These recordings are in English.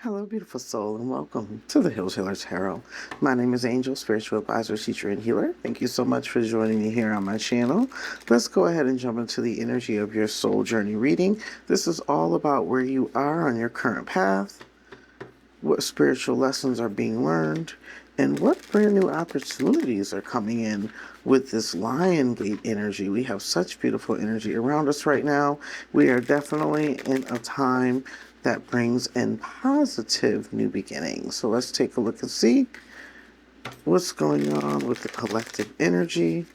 Hello, beautiful soul, and welcome to the Hills Healer Tarot. My name is Angel, spiritual advisor, teacher, and healer. Thank you so much for joining me here on my channel. Let's go ahead and jump into the energy of your soul journey reading. This is all about where you are on your current path, what spiritual lessons are being learned, and what brand new opportunities are coming in with this Lion Gate energy. We have such beautiful energy around us right now. We are definitely in a time that brings in positive new beginnings. So let's take a look and see what's going on with the collective energy.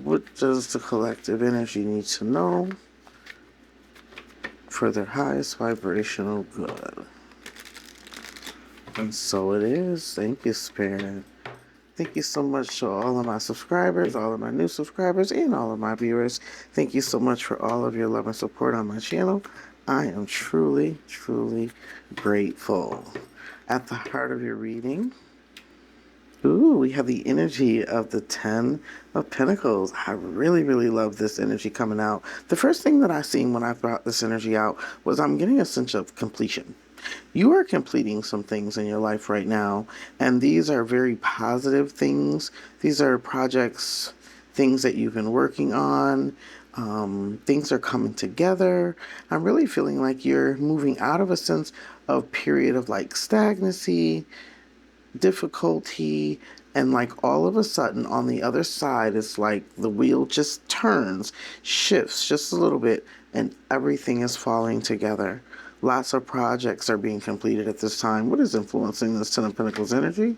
What does the collective energy need to know for their highest vibrational good? And so it is. Thank you, Spirit. Thank you so much to all of my subscribers, all of my new subscribers, and all of my viewers. Thank you so much for all of your love and support on my channel. I am truly, truly grateful. At the heart of your reading, we have the energy of the 10 of Pentacles. I really, really love this energy coming out. The first thing that I seen when I brought this energy out was I'm getting a sense of completion. You are completing some things in your life right now, and these are very positive things. These are projects, things that you've been working on. Things are coming together. I'm really feeling like you're moving out of a sense of period of like stagnancy, difficulty, and like all of a sudden on the other side, it's like the wheel just turns, shifts just a little bit, and everything is falling together. Lots of projects are being completed at this time. What is influencing this Ten of Pentacles energy?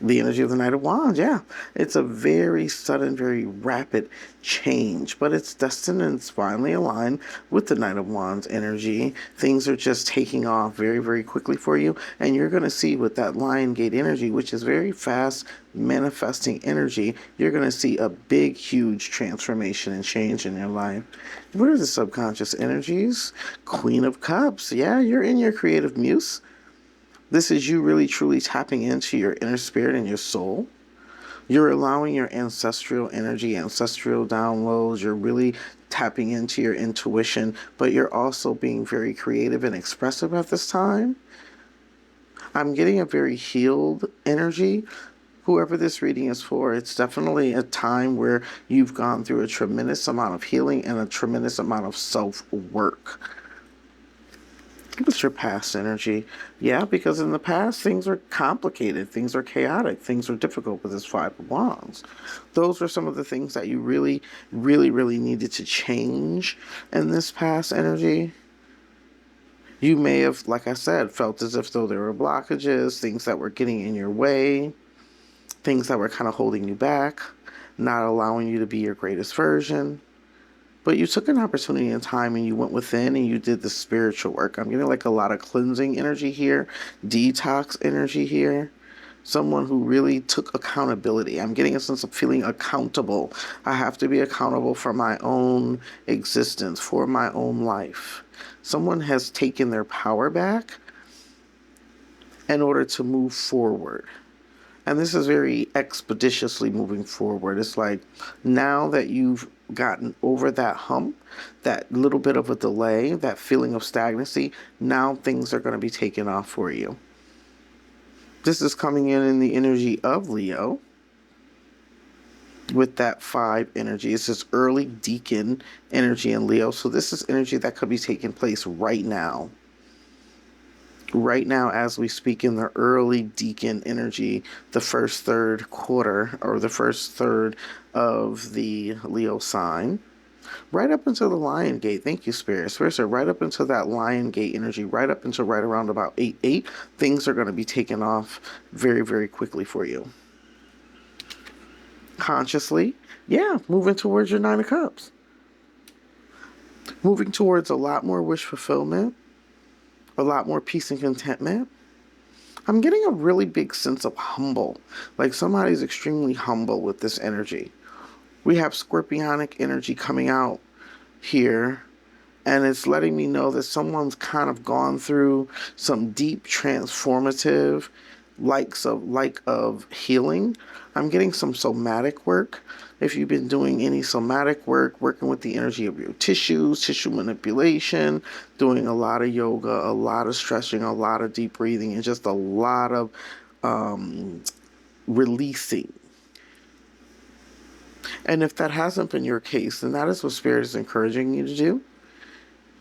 The energy of the Knight of Wands, yeah. It's a very sudden, very rapid change, but it's destined and it's finally aligned with the Knight of Wands energy. Things are just taking off very, very quickly for you, and you're going to see with that Lion Gate energy, which is very fast manifesting energy, you're going to see a big, huge transformation and change in your life. What are the subconscious energies? Queen of Cups, yeah, you're in your creative muse. This is you really truly tapping into your inner spirit and your soul. You're allowing your ancestral energy, ancestral downloads. You're really tapping into your intuition, but you're also being very creative and expressive at this time. I'm getting a very healed energy. Whoever this reading is for, it's definitely a time where you've gone through a tremendous amount of healing and a tremendous amount of self-work. What's your past energy? Yeah, because in the past, things are complicated, things are chaotic, things are difficult with this Five of Wands. Those are some of the things that you really, really, really needed to change in this past energy. You may have, like I said, felt as if though there were blockages, things that were getting in your way, things that were kind of holding you back, not allowing you to be your greatest version. But you took an opportunity and time and you went within and you did the spiritual work. I'm getting like a lot of cleansing energy here, detox energy here. Someone who really took accountability. I'm getting a sense of feeling accountable. I have to be accountable for my own existence, for my own life. Someone has taken their power back in order to move forward. And this is very expeditiously moving forward. It's like now that you've gotten over that hump, that little bit of a delay, that feeling of stagnancy, now things are going to be taken off for you. This is coming in the energy of Leo with that 5 energy. It's this early deacon energy in Leo. So this is energy that could be taking place right now. Right now, as we speak, in the early deacon energy, the first third quarter or the first third of the Leo sign, right up into the Lion Gate. Thank you, Spirit. Spirit said right up into that Lion Gate energy, right up into right around about 8/8, things are going to be taken off very, very quickly for you. Consciously, yeah, moving towards your 9 of Cups. Moving towards a lot more wish fulfillment, a lot more peace and contentment. I'm getting a really big sense of humble. Like somebody's extremely humble with this energy. We have scorpionic energy coming out here, and it's letting me know that someone's kind of gone through some deep transformative like of healing. I'm getting some somatic work, If you've been doing any somatic work, working with the energy of your tissues, tissue manipulation, doing a lot of yoga, a lot of stretching, a lot of deep breathing, and just a lot of releasing. And if that hasn't been your case, then that is what Spirit is encouraging you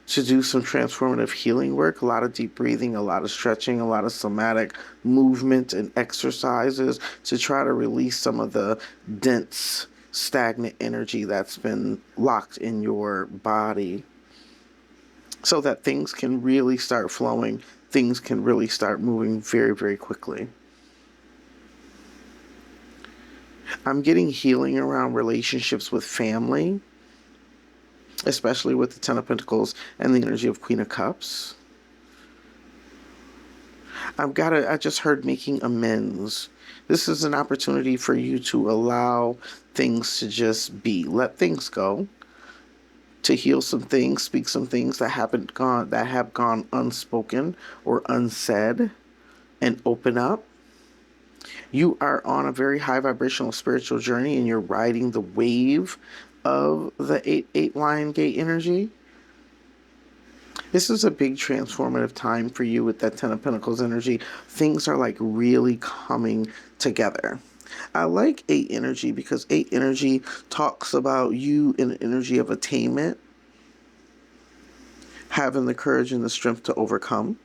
to do some transformative healing work, a lot of deep breathing, a lot of stretching, a lot of somatic movement and exercises to try to release some of the dense, stagnant energy that's been locked in your body so that things can really start flowing, things can really start moving very, very quickly. I'm getting healing around relationships with family, especially with the Ten of Pentacles and the energy of Queen of Cups. I just heard making amends. This is an opportunity for you to allow things to just be. Let things go. To heal some things, speak some things that have gone unspoken or unsaid, and open up. You are on a very high vibrational spiritual journey, and you're riding the wave of the 8-8 Lion Gate energy. This is a big transformative time for you with that Ten of Pentacles energy. Things are like really coming together. I like 8 energy because 8 energy talks about you in the energy of attainment, having the courage and the strength to overcome.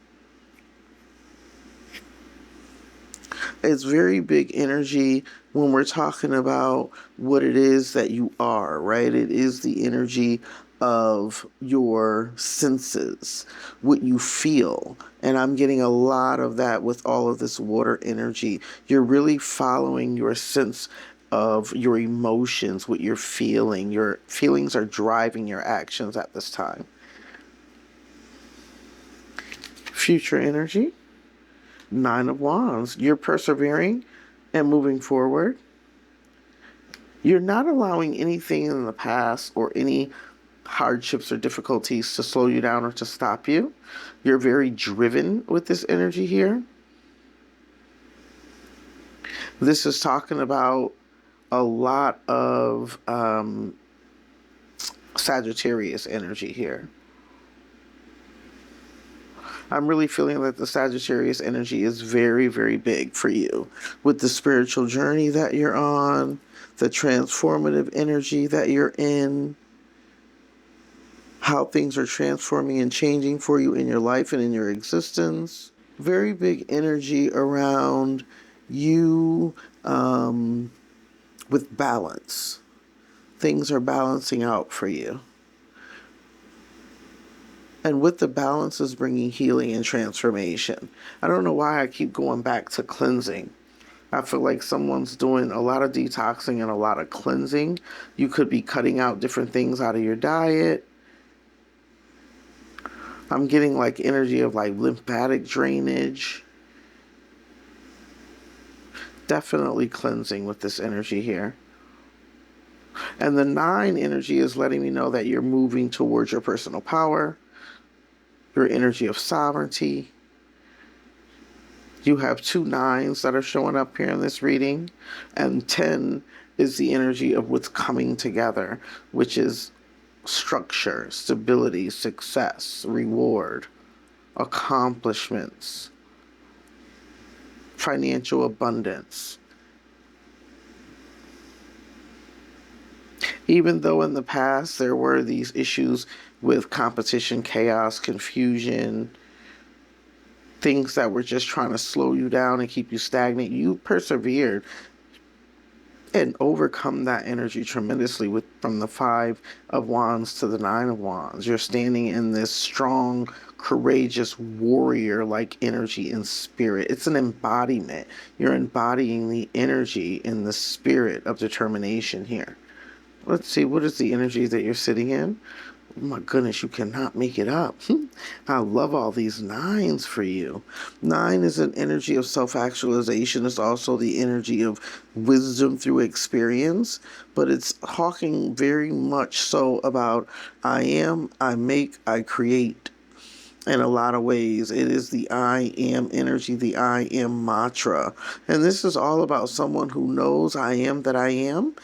It's very big energy when we're talking about what it is that you are, right? It is the energy of your senses, what you feel. And I'm getting a lot of that with all of this water energy. You're really following your sense of your emotions, what you're feeling. Your feelings are driving your actions at this time. Future energy. 9 of Wands. You're persevering and moving forward. You're not allowing anything in the past or any hardships or difficulties to slow you down or to stop you. You're very driven with this energy here. This is talking about a lot of Sagittarius energy here. I'm really feeling that the Sagittarius energy is very, very big for you with the spiritual journey that you're on, the transformative energy that you're in, how things are transforming and changing for you in your life and in your existence. Very big energy around you with balance. Things are balancing out for you. And with the balance is bringing healing and transformation. I don't know why I keep going back to cleansing. I feel like someone's doing a lot of detoxing and a lot of cleansing. You could be cutting out different things out of your diet. I'm getting like energy of like lymphatic drainage. Definitely cleansing with this energy here. And the 9 energy is letting me know that you're moving towards your personal power, your energy of sovereignty. You have 2 9s that are showing up here in this reading, and 10 is the energy of what's coming together, which is structure, stability, success, reward, accomplishments, financial abundance. Even though in the past there were these issues with competition, chaos, confusion, things that were just trying to slow you down and keep you stagnant, you persevered and overcome that energy tremendously from the 5 of Wands to the 9 of Wands. You're standing in this strong, courageous warrior-like energy and spirit. It's an embodiment. You're embodying the energy in the spirit of determination here. Let's see, what is the energy that you're sitting in? Oh my goodness, you cannot make it up. I love all these 9s for you. 9 is an energy of self-actualization. It's also the energy of wisdom through experience, but it's talking very much so about I am, I make, I create. In a lot of ways, it is the I am energy, the I am mantra. And this is all about someone who knows I am that I am,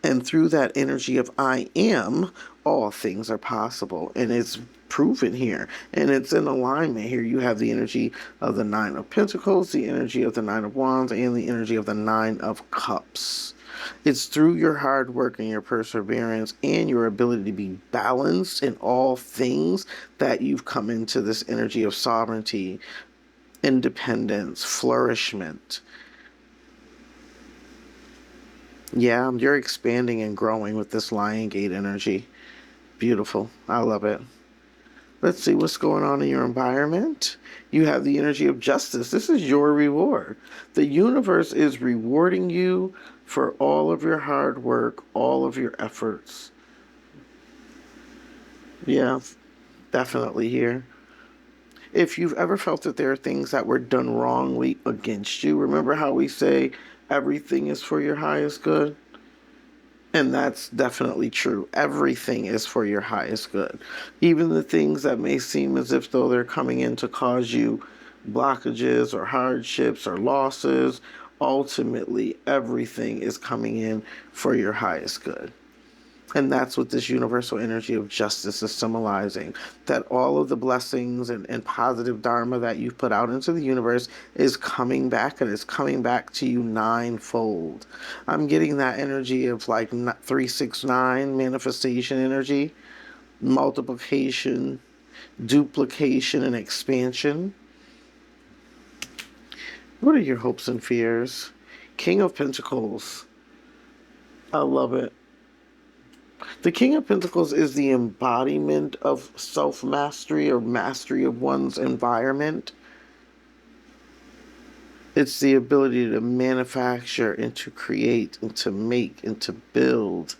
And through that energy of I am, all things are possible. And it's proven here. And it's in alignment here. You have the energy of the Nine of Pentacles, the energy of the Nine of Wands, and the energy of the Nine of Cups. It's through your hard work and your perseverance and your ability to be balanced in all things that you've come into this energy of sovereignty, independence, flourishment. Yeah, you're expanding and growing with this Lion Gate energy. Beautiful. I love it. Let's see what's going on in your environment. You have the energy of justice. This is your reward. The universe is rewarding you for all of your hard work, all of your efforts. Yeah, definitely here. If you've ever felt that there are things that were done wrongly against you, remember how we say everything is for your highest good? And that's definitely true. Everything is for your highest good. Even the things that may seem as if though they're coming in to cause you blockages or hardships or losses, ultimately everything is coming in for your highest good. And that's what this universal energy of justice is symbolizing. That all of the blessings and positive dharma that you've put out into the universe is coming back, and it's coming back to you ninefold. I'm getting that energy of like 369 manifestation energy, multiplication, duplication, and expansion. What are your hopes and fears? King of Pentacles. I love it. The King of Pentacles is the embodiment of self-mastery or mastery of one's environment. It's the ability to manufacture and to create and to make and to build,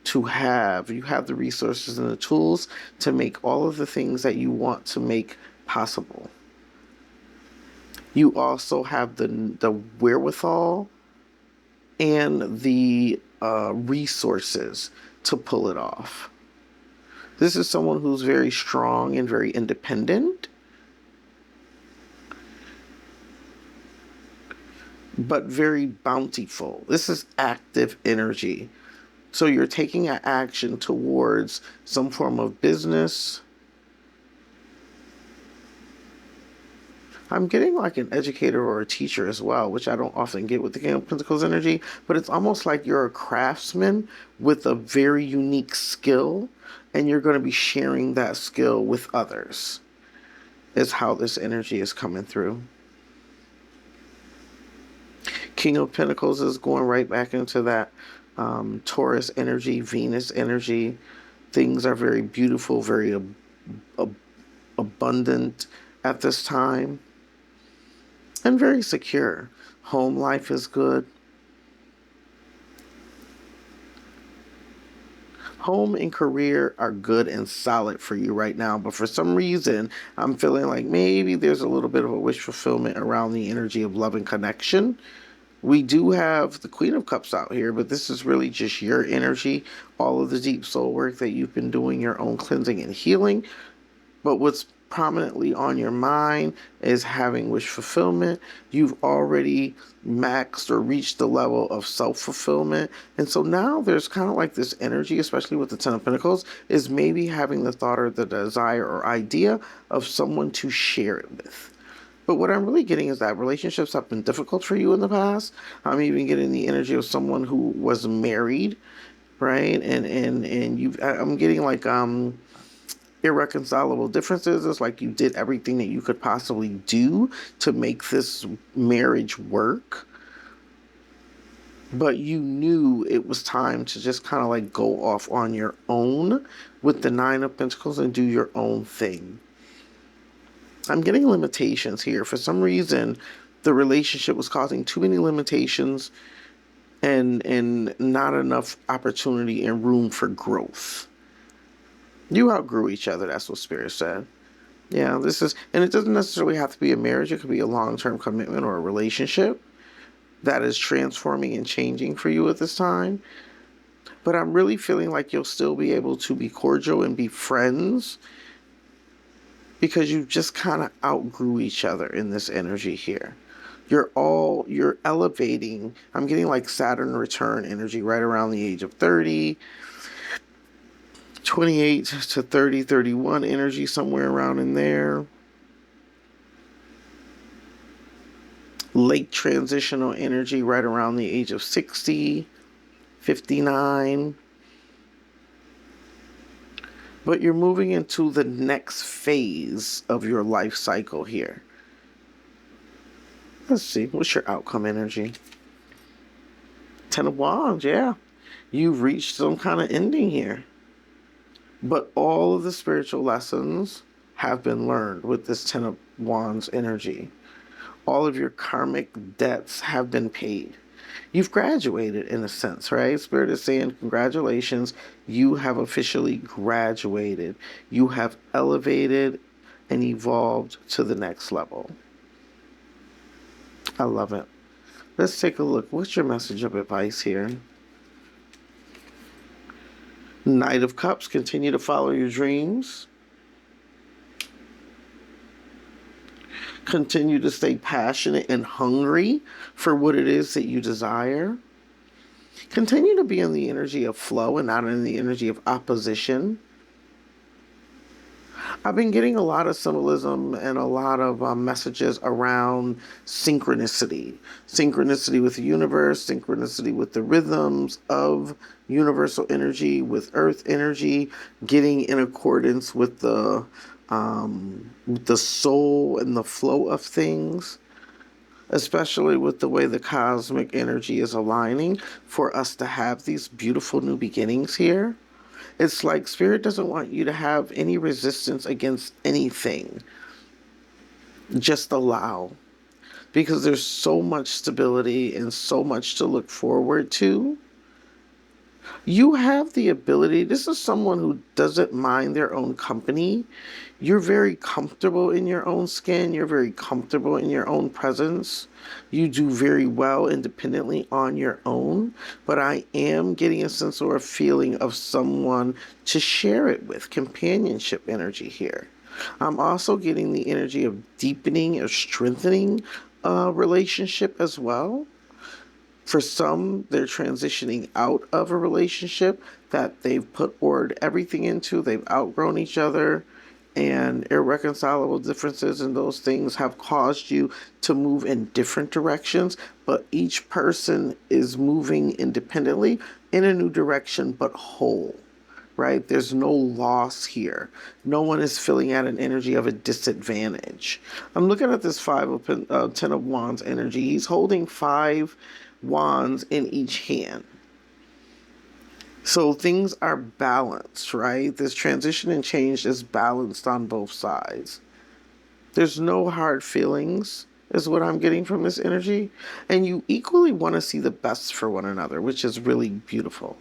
to have. You have the resources and the tools to make all of the things that you want to make possible. You also have the wherewithal and the resources to pull it off. This is someone who's very strong and very independent, but very bountiful. This is active energy. So you're taking an action towards some form of business. I'm getting like an educator or a teacher as well, which I don't often get with the King of Pentacles energy, but it's almost like you're a craftsman with a very unique skill, and you're going to be sharing that skill with others, is how this energy is coming through. King of Pentacles is going right back into that Taurus energy, Venus energy. Things are very beautiful, very abundant at this time, and very secure. Home life is good. Home and career are good and solid for you right now, but for some reason, I'm feeling like maybe there's a little bit of a wish fulfillment around the energy of love and connection. We do have the Queen of Cups out here, but this is really just your energy, all of the deep soul work that you've been doing, your own cleansing and healing. But what's prominently on your mind is having wish fulfillment. You've already maxed or reached the level of self-fulfillment. And so now there's kind of like this energy, especially with the Ten of Pentacles, is maybe having the thought or the desire or idea of someone to share it with. But what I'm really getting is that relationships have been difficult for you in the past. I'm even getting the energy of someone who was married, right? And I'm getting like irreconcilable differences. It's like you did everything that you could possibly do to make this marriage work, but you knew it was time to just kind of like go off on your own with the Nine of Pentacles and do your own thing. I'm getting limitations here. For some reason, the relationship was causing too many limitations and not enough opportunity and room for growth. You outgrew each other, that's what Spirit said. Yeah, this is, and it doesn't necessarily have to be a marriage. It could be a long-term commitment or a relationship that is transforming and changing for you at this time. But I'm really feeling like you'll still be able to be cordial and be friends, because you just kind of outgrew each other in this energy here. You're elevating. I'm getting like Saturn return energy right around the age of 30, 28 to 30, 31 energy, somewhere around in there. Late transitional energy right around the age of 60, 59. But you're moving into the next phase of your life cycle here. Let's see, what's your outcome energy? Ten of Wands, yeah. You've reached some kind of ending here. But all of the spiritual lessons have been learned with this Ten of Wands energy. All of your karmic debts have been paid. You've graduated in a sense, right? Spirit is saying, congratulations, you have officially graduated. You have elevated and evolved to the next level. I love it. Let's take a look. What's your message of advice here? Knight of Cups, continue to follow your dreams. Continue to stay passionate and hungry for what it is that you desire. Continue to be in the energy of flow and not in the energy of opposition. I've been getting a lot of symbolism and a lot of messages around synchronicity. Synchronicity with the universe, synchronicity with the rhythms of universal energy, with earth energy, getting in accordance with the soul and the flow of things, especially with the way the cosmic energy is aligning for us to have these beautiful new beginnings here. It's like Spirit doesn't want you to have any resistance against anything. Just allow. Because there's so much stability and so much to look forward to. You have the ability, this is someone who doesn't mind their own company. You're very comfortable in your own skin. You're very comfortable in your own presence. You do very well independently on your own. But I am getting a sense or a feeling of someone to share it with. Companionship energy here. I'm also getting the energy of deepening or strengthening a relationship as well. For some, they're transitioning out of a relationship that they've poured everything into. They've outgrown each other, and irreconcilable differences in those things have caused you to move in different directions. But each person is moving independently in a new direction, but whole. Right? There's no loss here. No one is feeling at an energy of a disadvantage. I'm looking at this Ten of Wands energy. He's holding 5 wands in each hand. So things are balanced, right? This transition and change is balanced on both sides. There's no hard feelings, is what I'm getting from this energy. And you equally want to see the best for one another, which is really beautiful.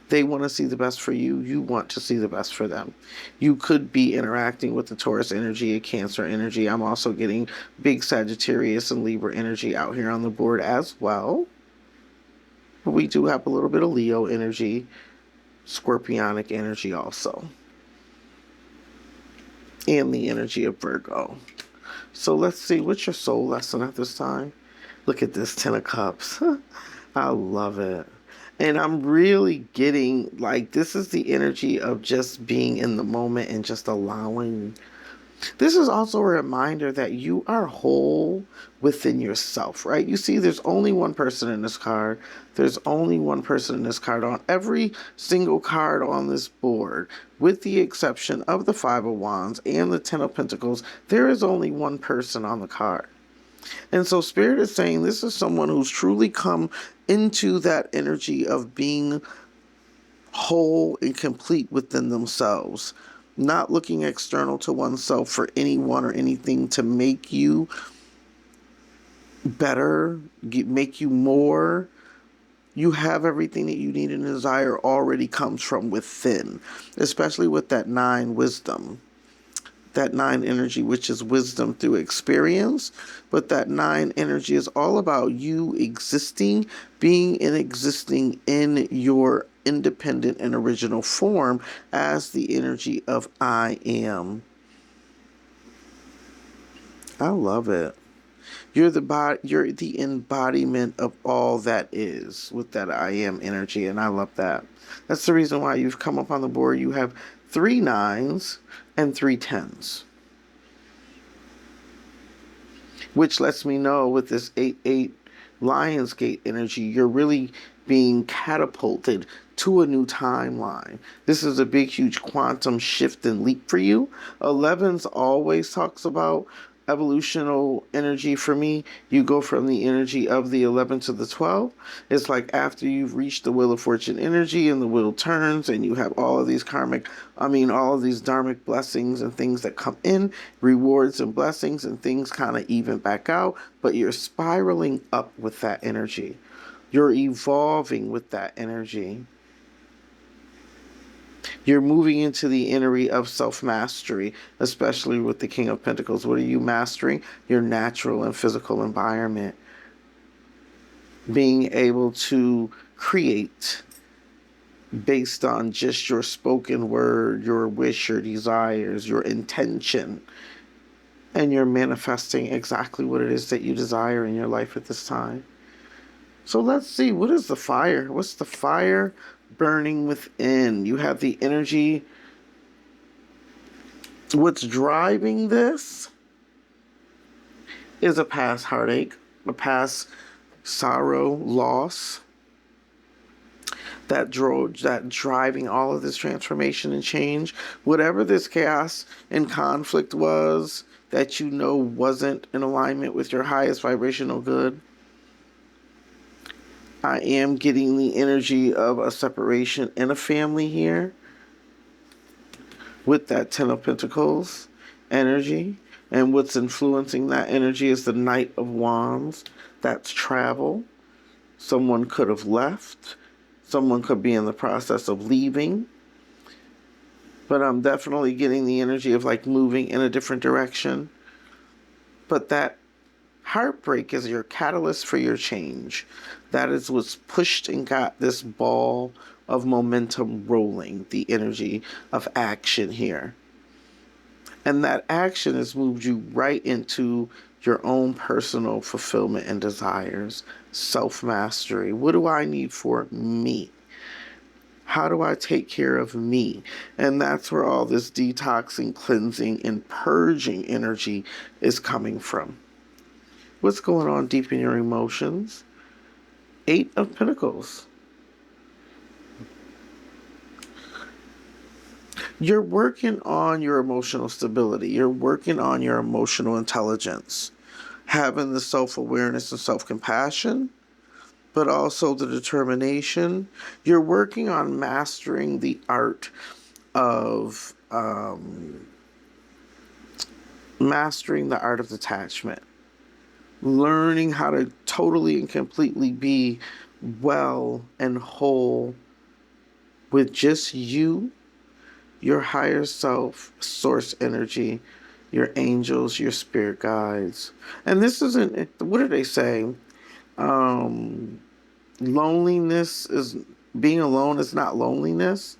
They want to see the best for you. You want to see the best for them. You could be interacting with the Taurus energy, a Cancer energy. I'm also getting big Sagittarius and Libra energy out here on the board as well. But we do have a little bit of Leo energy, Scorpionic energy also. And the energy of Virgo. So let's see, what's your soul lesson at this time? Look at this 10 of Cups. I love it. And I'm really getting, like, this is the energy of just being in the moment and just allowing. This is also a reminder that you are whole within yourself, right? You see, there's only one person in this card. There's only one person in this card. On every single card on this board, with the exception of the 5 of Wands and the 10 of Pentacles, there is only one person on the card. And so Spirit is saying this is someone who's truly come into that energy of being whole and complete within themselves. Not looking external to oneself for anyone or anything to make you better, make you more. You have everything that you need and desire already comes from within, especially with that 9 wisdom. That 9 energy, which is wisdom through experience. But that 9 energy is all about you existing, being and existing in your independent and original form as the energy of I am. I love it. You're the embodiment of all that is with that I am energy, and I love that. That's the reason why you've come up on the board. You have 3 9s and 3 10s, which lets me know with this 8 Lionsgate energy, you're really being catapulted to a new timeline. This is a big, huge quantum shift and leap for you. 11s always talks about evolutional energy for me. You go from the energy of the 11 to the 12. It's like after you've reached the Wheel of Fortune energy and the wheel turns and you have all of these all of these dharmic blessings and things that come in, rewards and blessings, and things kind of even back out, but you're spiraling up with that energy. You're evolving with that energy. You're moving into the energy of self-mastery, especially with the King of Pentacles. What are you mastering? Your natural and physical environment. Being able to create based on just your spoken word, your wish, your desires, your intention. And you're manifesting exactly what it is that you desire in your life at this time. So let's see, what is the fire? What's the fire burning within? You have the energy. What's driving this is a past heartache, a past sorrow, loss, that driving all of this transformation and change. Whatever this chaos and conflict was that you know wasn't in alignment with your highest vibrational good, I am getting the energy of a separation in a family here with that Ten of Pentacles energy. And what's influencing that energy is the Knight of Wands. That's travel. Someone could have left. Someone could be in the process of leaving. But I'm definitely getting the energy of like moving in a different direction. But that heartbreak is your catalyst for your change. That is what's pushed and got this ball of momentum rolling, the energy of action here. And that action has moved you right into your own personal fulfillment and desires, self-mastery. What do I need for me? How do I take care of me? And that's where all this detoxing, cleansing, and purging energy is coming from. What's going on deep in your emotions? 8 of Pentacles. You're working on your emotional stability. You're working on your emotional intelligence. Having the self-awareness and self-compassion, but also the determination. You're working on mastering the art of detachment. Learning how to totally and completely be well and whole with just you, your higher self, source energy, your angels, your spirit guides. And this isn't, what do they say? Loneliness is, being alone is not loneliness.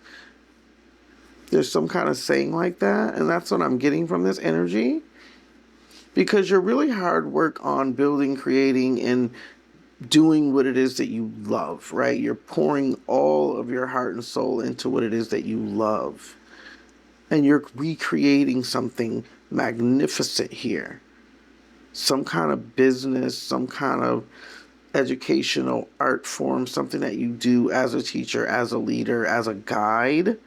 There's some kind of saying like that, and that's what I'm getting from this energy. Because you're really hard work on building, creating, and doing what it is that you love, right? You're pouring all of your heart and soul into what it is that you love. And you're recreating something magnificent here. Some kind of business, some kind of educational art form, something that you do as a teacher, as a leader, as a guide.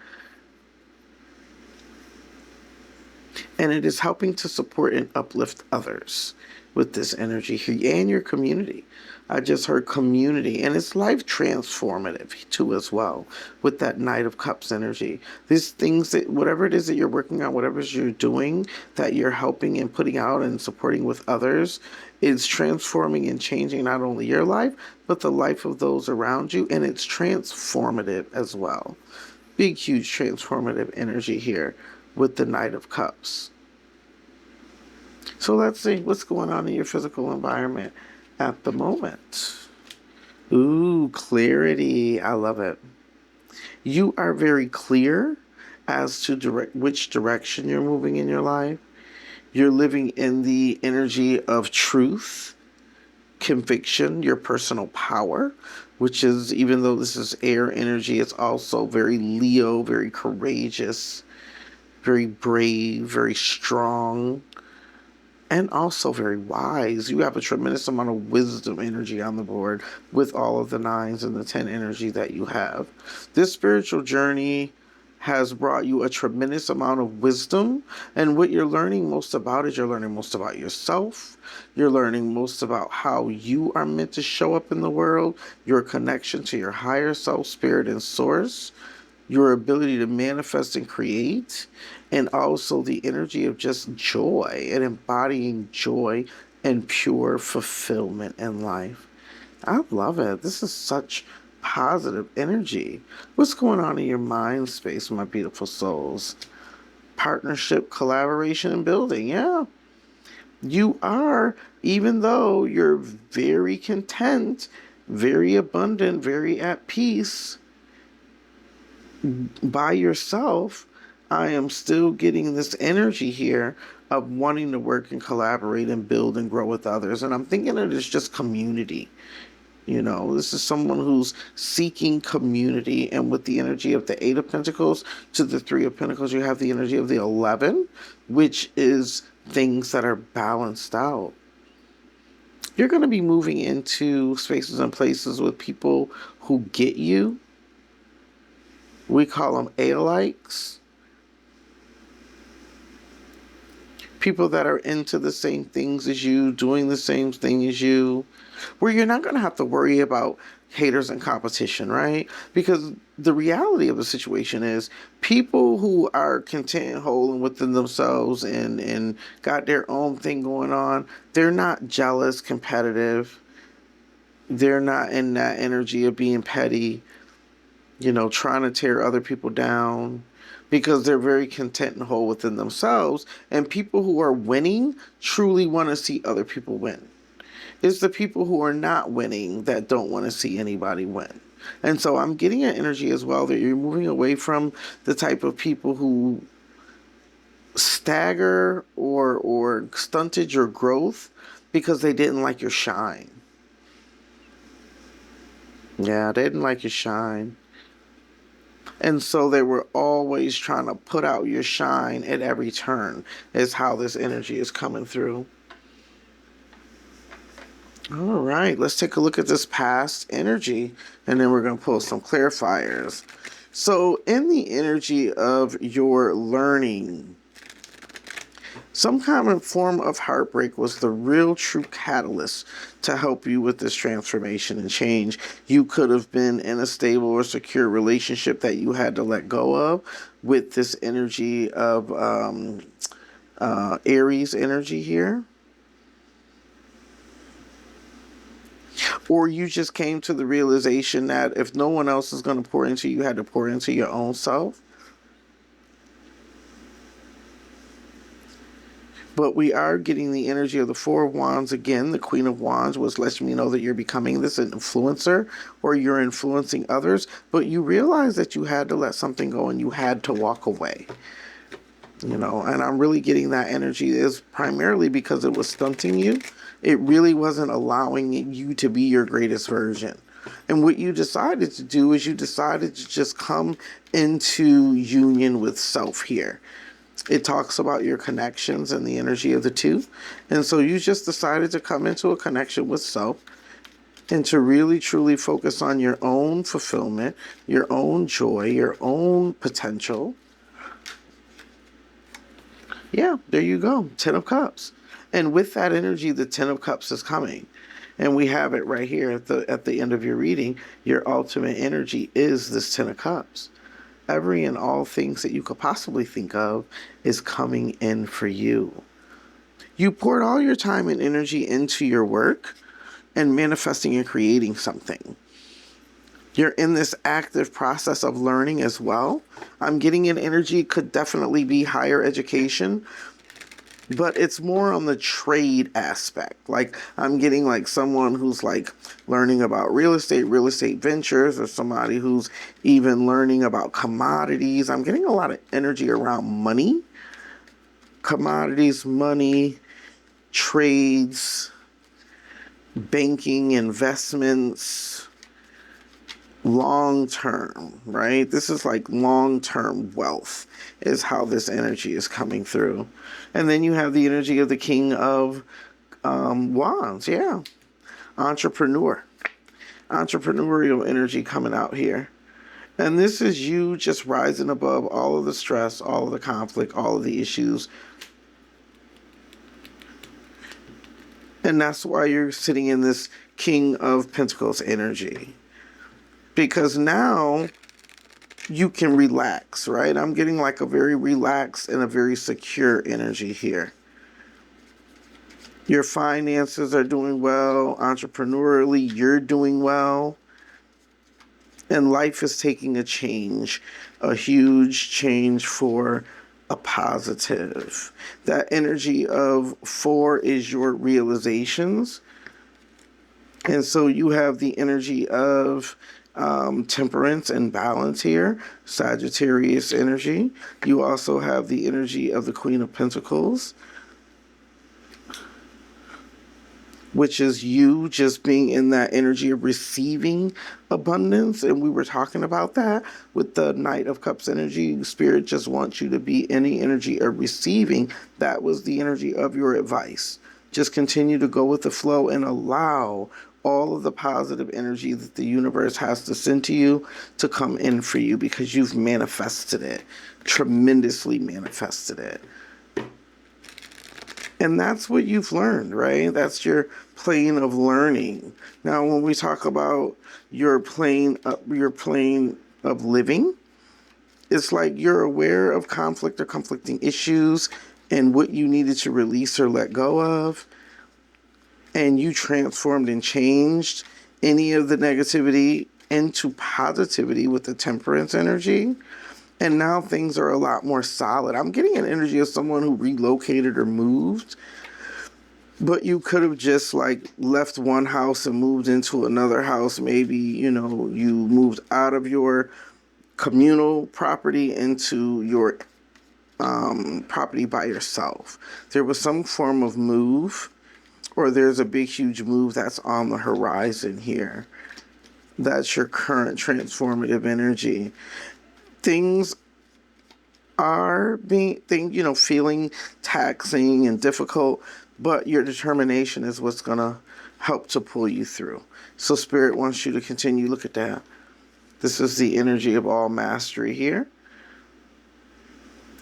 And it is helping to support and uplift others with this energy here and your community. I just heard community, and it's life transformative too as well with that Knight of Cups energy. These things that, whatever it is that you're working on, whatever it is you're doing, that you're helping and putting out and supporting with others, is transforming and changing not only your life, but the life of those around you, and it's transformative as well. Big, huge transformative energy here with the Knight of Cups. So let's see what's going on in your physical environment at the moment. Ooh, clarity. I love it. You are very clear as to which direction you're moving in your life. You're living in the energy of truth, conviction, your personal power, which is, even though this is air energy, it's also very Leo, very courageous, very brave, very strong, and also very wise. You have a tremendous amount of wisdom energy on the board with all of the 9s and the 10 energy that you have. This spiritual journey has brought you a tremendous amount of wisdom, and what you're learning most about is you're learning most about yourself. You're learning most about how you are meant to show up in the world, your connection to your higher self, spirit, and source, your ability to manifest and create, and also the energy of just joy and embodying joy and pure fulfillment in life. I love it. This is such positive energy. What's going on in your mind space, my beautiful souls? Partnership, collaboration, and building. Yeah. You are, even though you're very content, very abundant, very at peace by yourself, I am still getting this energy here of wanting to work and collaborate and build and grow with others. And I'm thinking it is just community. You know, this is someone who's seeking community. And with the energy of the 8 of Pentacles to the 3 of Pentacles, you have the energy of the 11, which is things that are balanced out. You're going to be moving into spaces and places with people who get you. We call them alikes. People that are into the same things as you, doing the same thing as you, where you're not going to have to worry about haters and competition, right? Because the reality of the situation is people who are content and whole and within themselves and got their own thing going on, they're not jealous, competitive. They're not in that energy of being petty, you know, trying to tear other people down, because they're very content and whole within themselves. And people who are winning truly want to see other people win. It's the people who are not winning that don't want to see anybody win. And so I'm getting an energy as well that you're moving away from the type of people who stagger or stunted your growth because they didn't like your shine. Yeah, they didn't like your shine. And so they were always trying to put out your shine at every turn, is how this energy is coming through. All right, let's take a look at this past energy, and then we're going to pull some clarifiers. So in the energy of your learning, some common form of heartbreak was the real true catalyst to help you with this transformation and change. You could have been in a stable or secure relationship that you had to let go of with this energy of Aries energy here. Or you just came to the realization that if no one else is going to pour into you, you had to pour into your own self. But we are getting the energy of the 4 of Wands again. The Queen of Wands was letting me know that you're becoming this influencer, or you're influencing others. But you realize that you had to let something go and you had to walk away. You know, and I'm really getting that energy is primarily because it was stunting you. It really wasn't allowing you to be your greatest version. And what you decided to do is you decided to just come into union with self here. It talks about your connections and the energy of the 2. And so you just decided to come into a connection with self and to really truly focus on your own fulfillment, your own joy, your own potential. Yeah, there you go. 10 of Cups. And with that energy, the 10 of Cups is coming. And we have it right here at the end of your reading. Your ultimate energy is this 10 of Cups. Every and all things that you could possibly think of is coming in for you. You poured all your time and energy into your work and manifesting and creating something. You're in this active process of learning as well. I'm getting an energy, could definitely be higher education, but it's more on the trade aspect. Like I'm getting like someone who's like learning about real estate ventures, or somebody who's even learning about commodities. I'm getting a lot of energy around money, commodities, money, trades, banking, investments, long term, right? This is like long term wealth is how this energy is coming through. And then you have the energy of the King of Wands. Yeah. Entrepreneurial energy coming out here. And this is you just rising above all of the stress, all of the conflict, all of the issues. And that's why you're sitting in this King of Pentacles energy. Because now you can relax, right? I'm getting like a very relaxed and a very secure energy here. Your finances are doing well. Entrepreneurially, you're doing well. And life is taking a change, a huge change for a positive. That energy of 4 is your realizations. And so you have the energy of temperance and balance here, Sagittarius energy. You also have the energy of the Queen of Pentacles, which is you just being in that energy of receiving abundance. And we were talking about that with the Knight of Cups energy. Spirit just wants you to be in the energy of receiving. That was the energy of your advice. Just continue to go with the flow and allow all of the positive energy that the universe has to send to you to come in for you, because you've manifested it, tremendously manifested it. And that's what you've learned, right? That's your plane of learning. Now, when we talk about your plane of living, it's like you're aware of conflict or conflicting issues and what you needed to release or let go of. And you transformed and changed any of the negativity into positivity with the temperance energy. And now things are a lot more solid. I'm getting an energy of someone who relocated or moved, but you could have just like left one house and moved into another house. Maybe, you know, you moved out of your communal property into your property by yourself. There was some form of move, or there's a big, huge move that's on the horizon here. That's your current transformative energy. Things are feeling taxing and difficult, but your determination is what's going to help to pull you through. So Spirit wants you to continue. Look at that. This is the energy of all mastery here.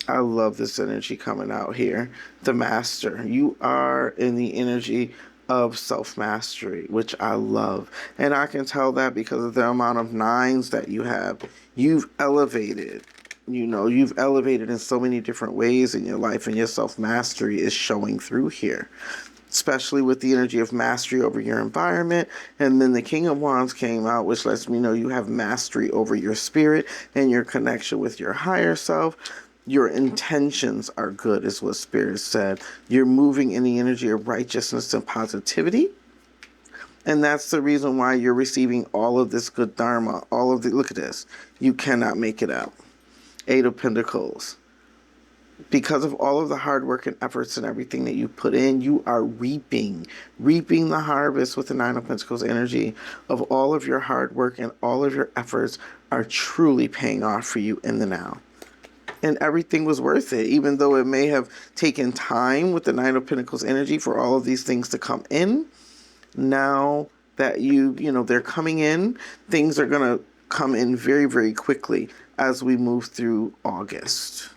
I love this energy coming out here. The Master. You are in the energy of self-mastery, which I love. And I can tell that because of the amount of 9s that you have. You've elevated. You've elevated in so many different ways in your life, and your self-mastery is showing through here. Especially with the energy of mastery over your environment. And then the King of Wands came out, which lets me know you have mastery over your spirit and your connection with your higher self. Your intentions are good, is what Spirit said. You're moving in the energy of righteousness and positivity. And that's the reason why you're receiving all of this good dharma. Look at this. You cannot make it out. 8 of Pentacles. Because of all of the hard work and efforts and everything that you put in, you are reaping the harvest with the 9 of Pentacles energy of all of your hard work, and all of your efforts are truly paying off for you in the now. And everything was worth it, even though it may have taken time with the 9 of Pentacles energy for all of these things to come in. Now that they're coming in, things are going to come in very, very quickly as we move through August.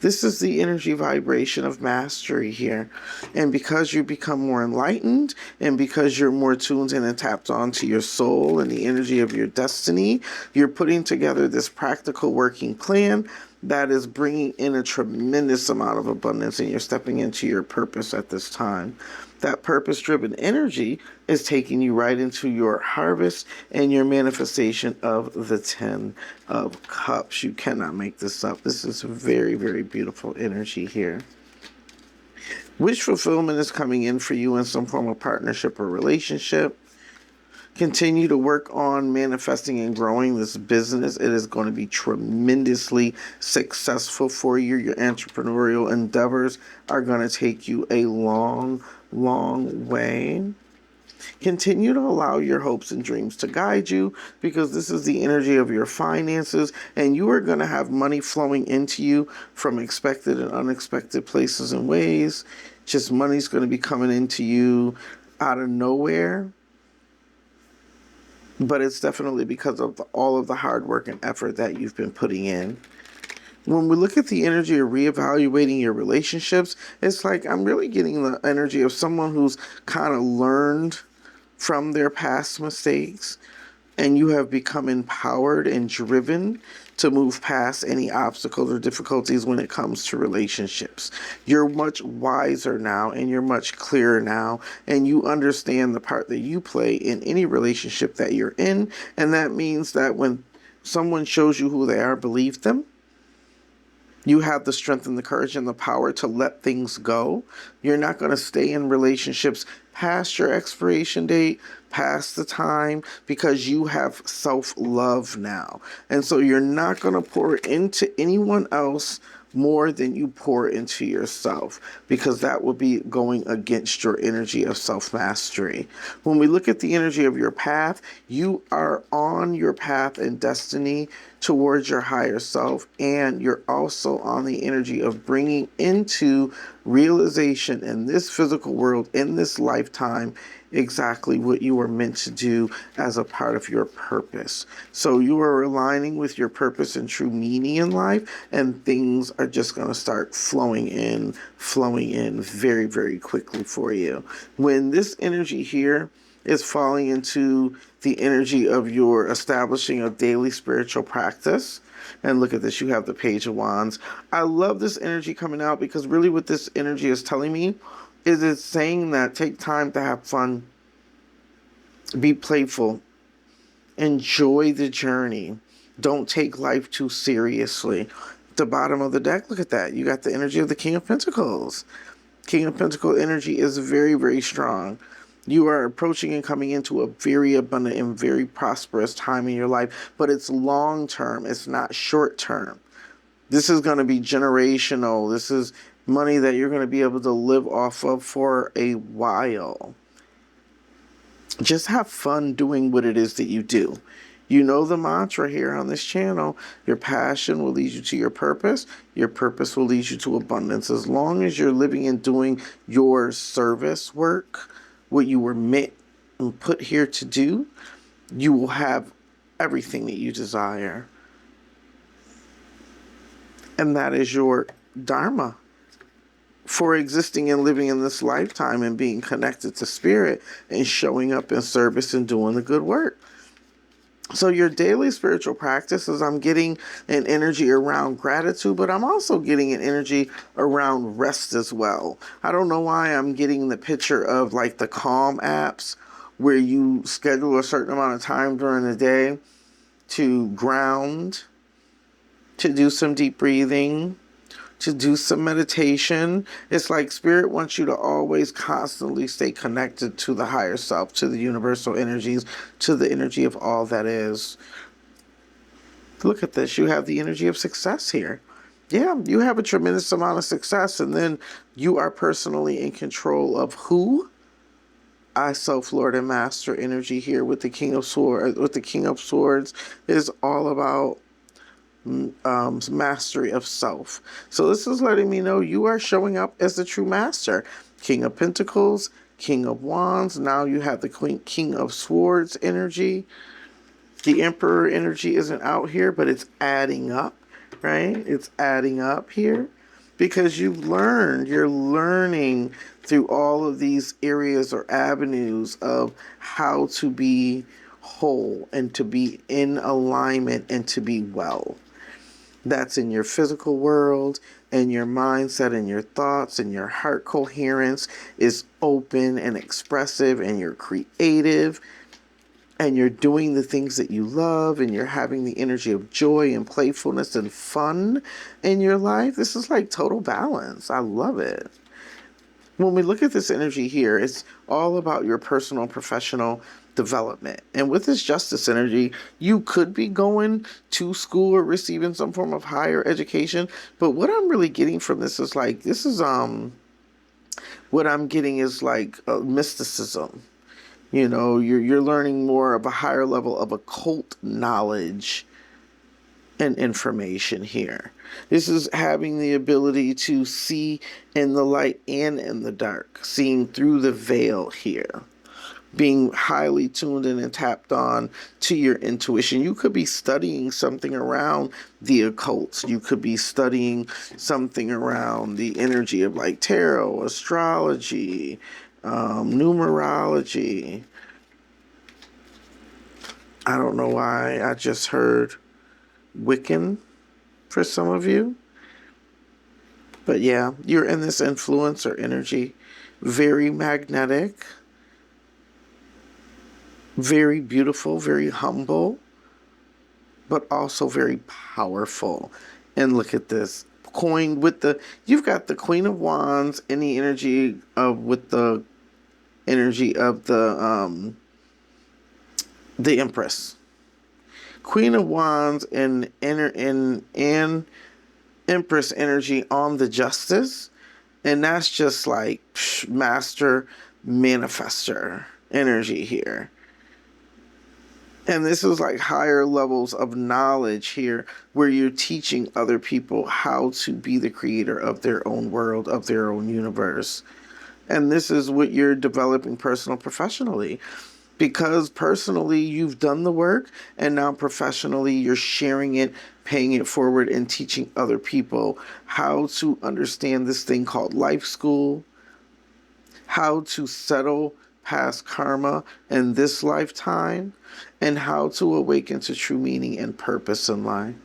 This is the energy vibration of mastery here. And because you become more enlightened, and because you're more tuned in and tapped onto your soul and the energy of your destiny, you're putting together this practical working plan that is bringing in a tremendous amount of abundance, and you're stepping into your purpose at this time. That purpose-driven energy is taking you right into your harvest and your manifestation of the 10 of Cups. You cannot make this up. This is very, very beautiful energy here. Wish fulfillment is coming in for you in some form of partnership or relationship. Continue to work on manifesting and growing this business. It is going to be tremendously successful for you. Your entrepreneurial endeavors are going to take you a long, long way. Continue to allow your hopes and dreams to guide you, because this is the energy of your finances, and you are going to have money flowing into you from expected and unexpected places and ways. Just money's going to be coming into you out of nowhere. But it's definitely because of all of the hard work and effort that you've been putting in. When we look at the energy of reevaluating your relationships, it's like I'm really getting the energy of someone who's kind of learned from their past mistakes, and you have become empowered and driven to move past any obstacles or difficulties when it comes to relationships. You're much wiser now, and you're much clearer now, and you understand the part that you play in any relationship that you're in, and that means that when someone shows you who they are, believe them. You have the strength and the courage and the power to let things go. You're not going to stay in relationships past your expiration date, past the time, because you have self-love now. And so you're not going to pour into anyone else more than you pour into yourself, because that will be going against your energy of self-mastery. When we look at the energy of your path, you are on your path and destiny towards your higher self, and you're also on the energy of bringing into realization in this physical world, in this lifetime, exactly what you were meant to do as a part of your purpose. So you are aligning with your purpose and true meaning in life, and things are just going to start flowing in very, very quickly for you. When this energy here is falling into the energy of your establishing a daily spiritual practice. And look at this, you have the Page of Wands. I love this energy coming out, because really what this energy is telling me is it's saying that take time to have fun, be playful, enjoy the journey. Don't take life too seriously. The bottom of the deck, look at that. You got the energy of the King of Pentacles. King of Pentacles energy is very, very strong. You are approaching and coming into a very abundant and very prosperous time in your life, but it's long term. It's not short term. This is going to be generational. This is money that you're going to be able to live off of for a while. Just have fun doing what it is that you do. You know the mantra here on this channel. Your passion will lead you to your purpose. Your purpose will lead you to abundance. As long as you're living and doing your service work, what you were meant and put here to do, you will have everything that you desire. And that is your dharma for existing and living in this lifetime, and being connected to spirit and showing up in service and doing the good work. So your daily spiritual practices, I'm getting an energy around gratitude, but I'm also getting an energy around rest as well. I don't know why I'm getting the picture of like the Calm apps, where you schedule a certain amount of time during the day to ground, to do some deep breathing, to do some meditation. It's like Spirit wants you to always constantly stay connected to the higher self, to the universal energies, to the energy of all that is. Look at this. You have the energy of success here. Yeah, you have a tremendous amount of success, and then you are personally in control of who? I, self, Lord, and Master energy here with the King of Swords. With the King of Swords is all about mastery of self. So this is letting me know you are showing up as the true master. King of Pentacles, King of Wands. Now you have the King of Swords energy. The Emperor energy isn't out here, but it's adding up, right? It's adding up here, because you've learned. You're learning through all of these areas or avenues of how to be whole and to be in alignment and to be well. That's in your physical world, and your mindset and your thoughts and your heart coherence is open and expressive, and you're creative, and you're doing the things that you love, and you're having the energy of joy and playfulness and fun in your life. This is like total balance. I love it. When we look at this energy here, it's all about your personal, professional, development. And with this justice energy, you could be going to school or receiving some form of higher education. But what I'm really getting from this is like, what I'm getting is like mysticism. You know, you're learning more of a higher level of occult knowledge and information here. This is having the ability to see in the light and in the dark, seeing through the veil here, being highly tuned in and tapped on to your intuition. You could be studying something around the occult. You could be studying something around the energy of like tarot, astrology, numerology. I don't know why I just heard Wiccan for some of you. But yeah, you're in this influencer energy. Very magnetic. Very beautiful, very humble, but also very powerful. And look at this. Coin with the, you've got the Queen of Wands in the energy of, with the energy of the Empress. Queen of Wands and Empress energy on the Justice. And that's just like master manifester energy here. And this is like higher levels of knowledge here where you're teaching other people how to be the creator of their own world, of their own universe. And this is what you're developing personal, professionally. Because personally, you've done the work, and now professionally, you're sharing it, paying it forward, and teaching other people how to understand this thing called life school, how to settle past karma in this lifetime, and how to awaken to true meaning and purpose in life,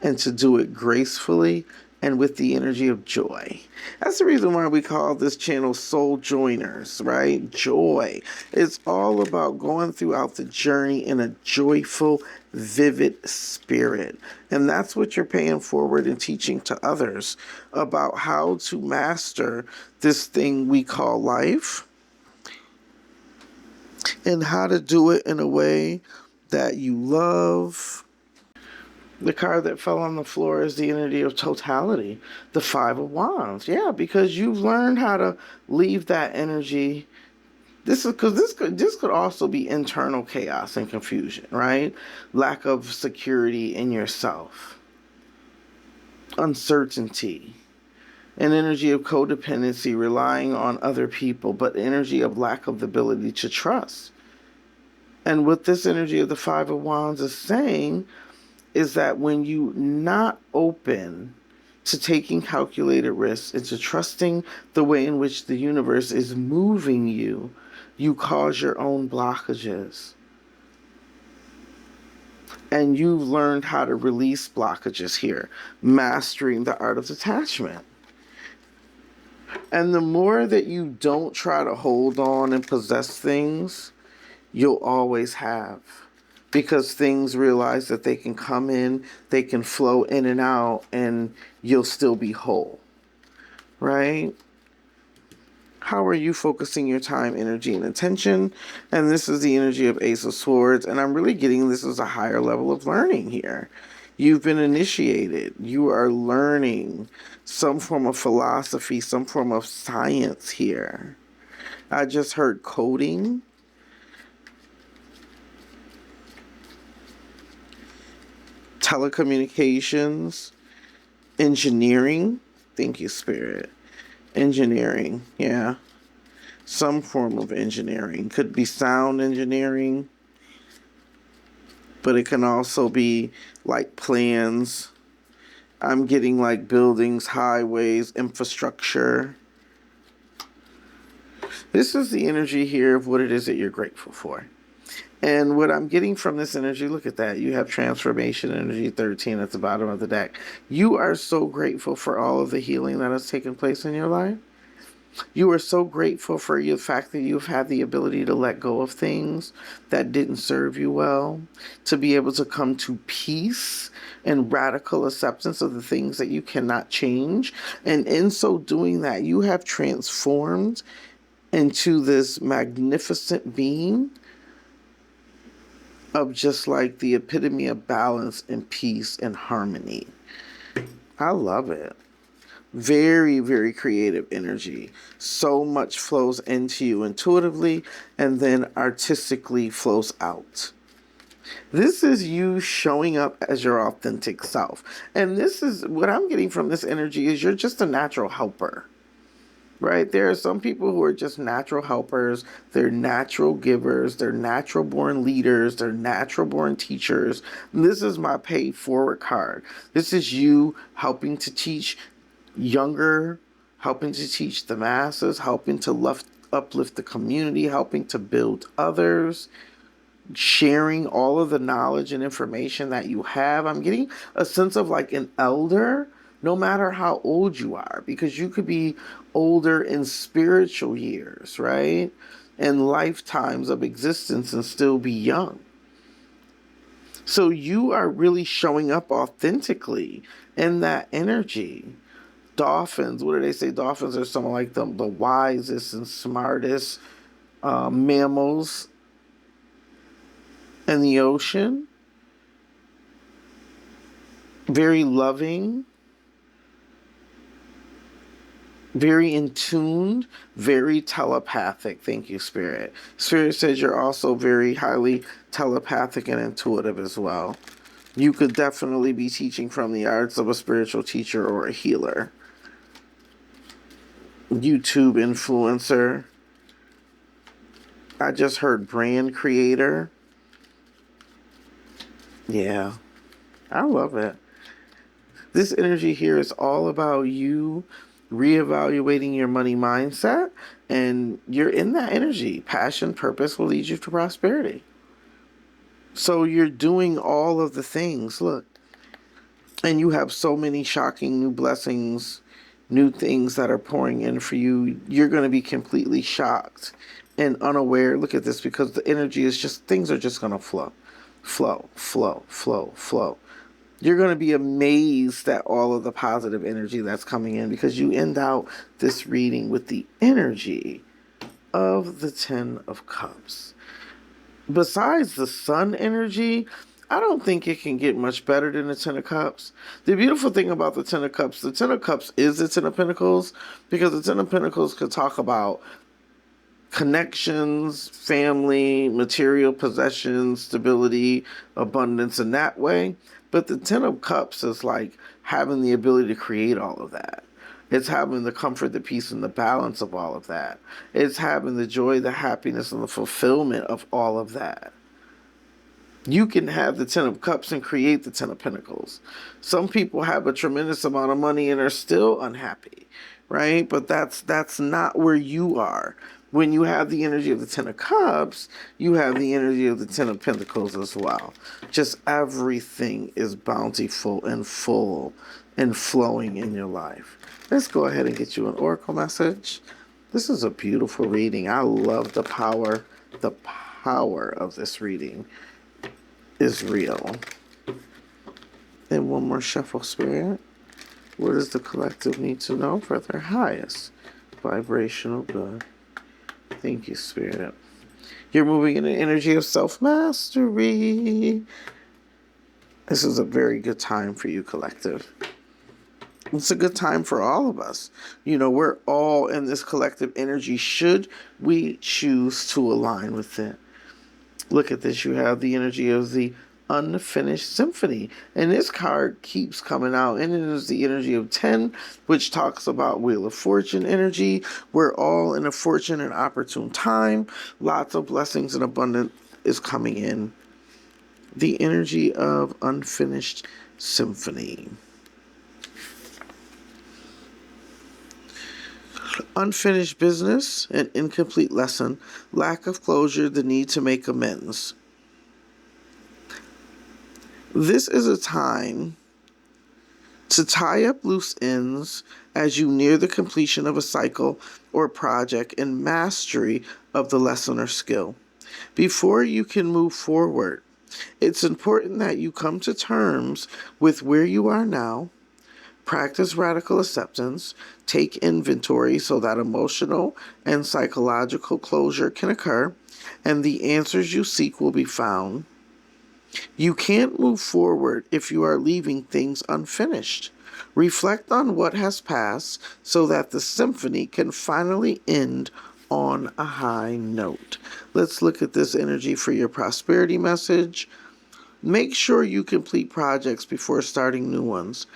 and to do it gracefully and with the energy of joy. That's the reason why we call this channel Soul Joiners, right? Joy. It's all about going throughout the journey in a joyful, vivid spirit. And that's what you're paying forward and teaching to others about how to master this thing we call life, and how to do it in a way that you love. The card that fell on the floor is the energy of totality, the Five of Wands. Yeah, because you've learned how to leave that energy. This is because this could also be internal chaos and confusion, right? Lack of security in yourself, uncertainty, an energy of codependency, relying on other people, but energy of lack of the ability to trust. And what this energy of the Five of Wands is saying is that when you not open to taking calculated risks and to trusting the way in which the universe is moving you, you cause your own blockages. And you've learned how to release blockages here, mastering the art of detachment. And the more that you don't try to hold on and possess things, you'll always have. Because things realize that they can come in, they can flow in and out, and you'll still be whole. Right? How are you focusing your time, energy, and attention? And this is the energy of Ace of Swords. And I'm really getting this as a higher level of learning here. You've been initiated. You are learning some form of philosophy, some form of science here. I just heard coding. Telecommunications, engineering. Thank you, Spirit. Engineering, yeah. Some form of engineering. Could be sound engineering, but it can also be like plans. I'm getting like buildings, highways, infrastructure. This is the energy here of what it is that you're grateful for. And what I'm getting from this energy, look at that. You have transformation energy 13 at the bottom of the deck. You are so grateful for all of the healing that has taken place in your life. You are so grateful for the fact that you've had the ability to let go of things that didn't serve you well, to be able to come to peace and radical acceptance of the things that you cannot change. And in so doing that, you have transformed into this magnificent being of just like the epitome of balance and peace and harmony. I love it. Very, very creative energy. So much flows into you intuitively and then artistically flows out. This is you showing up as your authentic self. And this is what I'm getting from this energy is you're just a natural helper. Right? There are some people who are just natural helpers. They're natural givers. They're natural born leaders. They're natural born teachers. And this is my pay forward card. This is you helping to teach younger, helping to teach the masses, helping to uplift the community, helping to build others, sharing all of the knowledge and information that you have. I'm getting a sense of like an elder, no matter how old you are, because you could be older in spiritual years, right? And lifetimes of existence and still be young. So you are really showing up authentically in that energy. Dolphins, what do they say? Dolphins are some like the wisest and smartest mammals in the ocean. Very loving, very in tune, very telepathic. Thank you, Spirit. Spirit says you're also very highly telepathic and intuitive as well. You could definitely be teaching from the arts of a spiritual teacher or a healer. YouTube influencer. I just heard brand creator. Yeah, I love it. This energy here is all about you reevaluating your money mindset, and you're in that energy. Passion, purpose will lead you to prosperity. So you're doing all of the things. Look, and you have so many shocking new blessings, new things that are pouring in for you. You're going to be completely shocked and unaware. Look at this, because the energy is just, things are just going to flow, flow, flow, flow, flow. You're going to be amazed at all of the positive energy that's coming in, because you end out this reading with the energy of the Ten of Cups. Besides the sun energy, I don't think it can get much better than the Ten of Cups. The beautiful thing about the Ten of Cups is the Ten of Pentacles, because the Ten of Pentacles could talk about connections, family, material possessions, stability, abundance in that way. But the Ten of Cups is like having the ability to create all of that. It's having the comfort, the peace, and the balance of all of that. It's having the joy, the happiness, and the fulfillment of all of that. You can have the Ten of Cups and create the Ten of Pentacles. Some people have a tremendous amount of money and are still unhappy, right? But that's not where you are. When you have the energy of the Ten of Cups, you have the energy of the Ten of Pentacles as well. Just everything is bountiful and full and flowing in your life. Let's go ahead and get you an oracle message. This is a beautiful reading. I love the power of this reading is real. And one more shuffle, Spirit. What does the collective need to know for their highest vibrational good? Thank you, Spirit. You're moving in an energy of self-mastery. This is a very good time for you, collective. It's a good time for all of us. You know, we're all in this collective energy should we choose to align with it. Look at this. You have the energy of the unfinished symphony. And this card keeps coming out. And it is the energy of 10, which talks about Wheel of Fortune energy. We're all in a fortune and opportune time. Lots of blessings and abundance is coming in. The energy of unfinished symphony. Unfinished business, an incomplete lesson, lack of closure, the need to make amends. This is a time to tie up loose ends as you near the completion of a cycle or project and mastery of the lesson or skill. Before you can move forward, it's important that you come to terms with where you are now. Practice radical acceptance, take inventory so that emotional and psychological closure can occur, and the answers you seek will be found. You can't move forward if you are leaving things unfinished. Reflect on what has passed so that the symphony can finally end on a high note. Let's look at this energy for your prosperity message. Make sure you complete projects before starting new ones.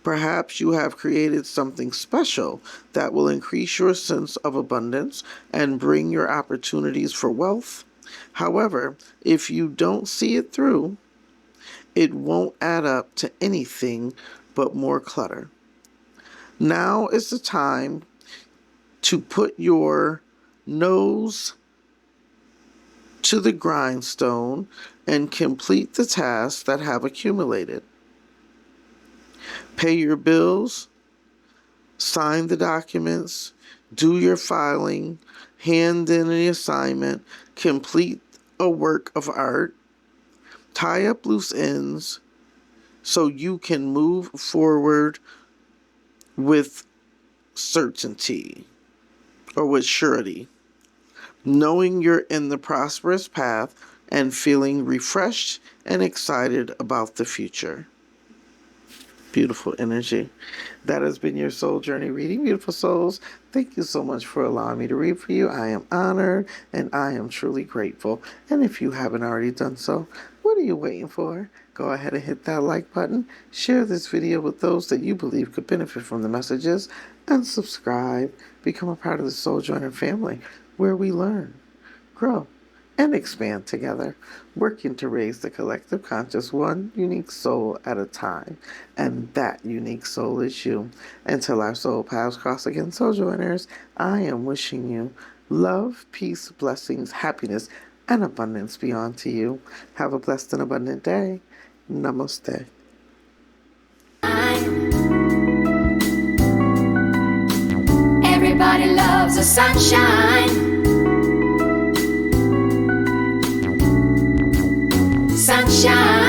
Perhaps you have created something special that will increase your sense of abundance and bring your opportunities for wealth. However, if you don't see it through, it won't add up to anything but more clutter. Now is the time to put your nose to the grindstone and complete the tasks that have accumulated. Pay your bills, sign the documents, do your filing, hand in the assignment, complete a work of art, tie up loose ends so you can move forward with certainty or with surety, knowing you're in the prosperous path and feeling refreshed and excited about the future. Beautiful energy. That has been your soul journey reading, beautiful souls. Thank you so much for allowing me to read for you. I am honored and I am truly grateful. And if you haven't already done so, what are you waiting for? Go ahead and hit that like button, share this video with those that you believe could benefit from the messages, and subscribe. Become a part of the Soul Joiner family, where we learn, grow, and expand together, working to raise the collective conscious one unique soul at a time. And that unique soul is you. Until our soul paths cross again, Soul Joiners, I am wishing you love, peace, blessings, happiness, and abundance beyond to you. Have a blessed and abundant day. Namaste. Everybody loves the sunshine. Sunshine.